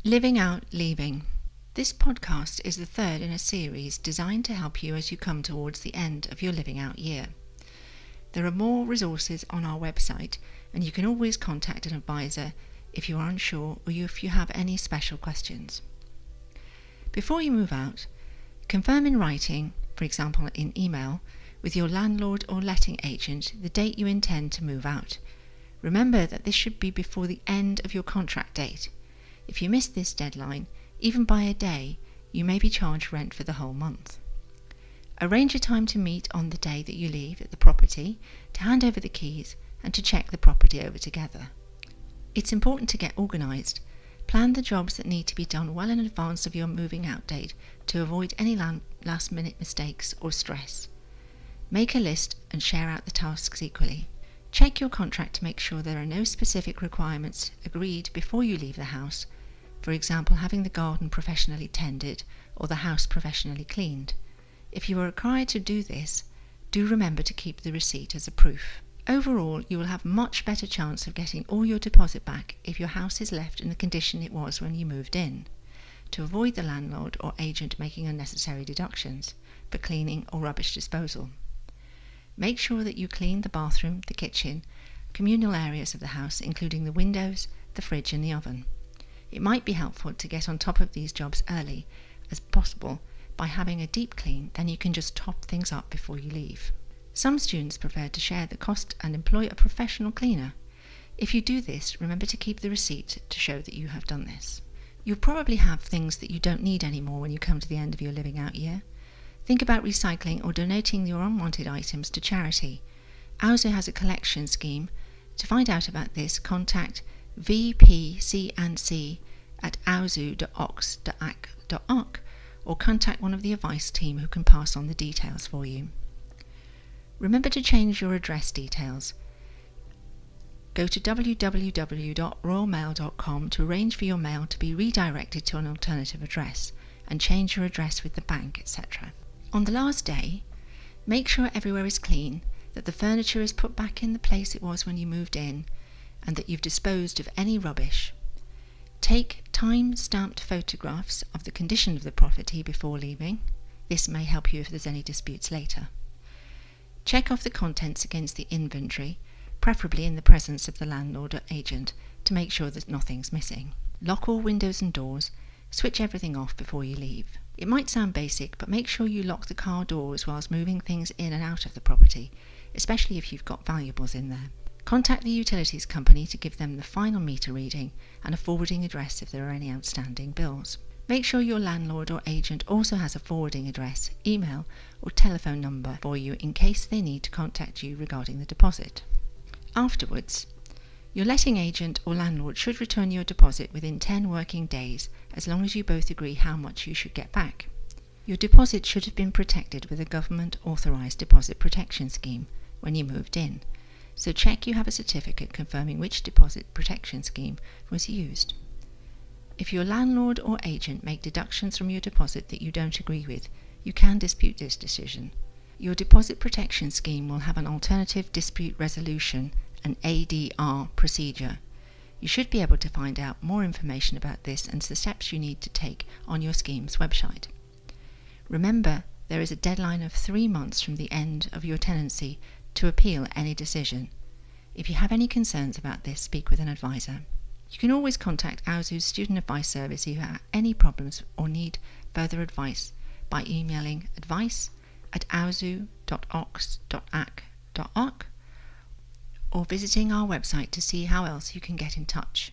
Living Out Leaving. This podcast is the third in a series designed to help you as you come towards the end of your living out year. There are more resources on our website, and you can always contact an advisor if you are unsure or if you have any special questions. Before you move out, confirm in writing, for example in email, with your landlord or letting agent the date you intend to move out. Remember that this should be before the end of your contract date. If you miss this deadline, even by a day, you may be charged rent for the whole month. Arrange a time to meet on the day that you leave at the property, to hand over the keys and to check the property over together. It's important to get organised. Plan the jobs that need to be done well in advance of your moving out date to avoid any last-minute mistakes or stress. Make a list and share out the tasks equally. Check your contract to make sure there are no specific requirements agreed before you leave the house, for example having the garden professionally tended or the house professionally cleaned. If you are required to do this, do remember to keep the receipt as a proof. Overall, you will have much better chance of getting all your deposit back if your house is left in the condition it was when you moved in, to avoid the landlord or agent making unnecessary deductions for cleaning or rubbish disposal. Make sure that you clean the bathroom, the kitchen, communal areas of the house, including the windows, the fridge and the oven. It might be helpful to get on top of these jobs early as possible by having a deep clean, then you can just top things up before you leave. Some students prefer to share the cost and employ a professional cleaner. If you do this, remember to keep the receipt to show that you have done this. You'll probably have things that you don't need anymore when you come to the end of your living out year. Think about recycling or donating your unwanted items to charity. AUSU has a collection scheme. To find out about this, contact vpcnc@ausu.ox.ac.uk or contact one of the advice team who can pass on the details for you. Remember to change your address details. Go to www.royalmail.com to arrange for your mail to be redirected to an alternative address and change your address with the bank, etc. On the last day, make sure everywhere is clean, that the furniture is put back in the place it was when you moved in, and that you've disposed of any rubbish. Take time-stamped photographs of the condition of the property before leaving. This may help you if there's any disputes later. Check off the contents against the inventory, preferably in the presence of the landlord or agent, to make sure that nothing's missing. Lock all windows and doors. Switch everything off before you leave. It might sound basic, but make sure you lock the car doors whilst moving things in and out of the property, especially if you've got valuables in there. Contact the utilities company to give them the final meter reading and a forwarding address if there are any outstanding bills. Make sure your landlord or agent also has a forwarding address, email or telephone number for you in case they need to contact you regarding the deposit. Afterwards, your letting agent or landlord should return your deposit within 10 working days, as long as you both agree how much you should get back. Your deposit should have been protected with a government-authorised deposit protection scheme when you moved in, so check you have a certificate confirming which deposit protection scheme was used. If your landlord or agent make deductions from your deposit that you don't agree with, you can dispute this decision. Your deposit protection scheme will have an alternative dispute resolution, an ADR procedure. You should be able to find out more information about this and the steps you need to take on your scheme's website. Remember, there is a deadline of 3 months from the end of your tenancy to appeal any decision. If you have any concerns about this, speak with an advisor. You can always contact AUSU's Student Advice Service if you have any problems or need further advice by emailing advice@ausu.ox.ac.uk or visiting our website to see how else you can get in touch.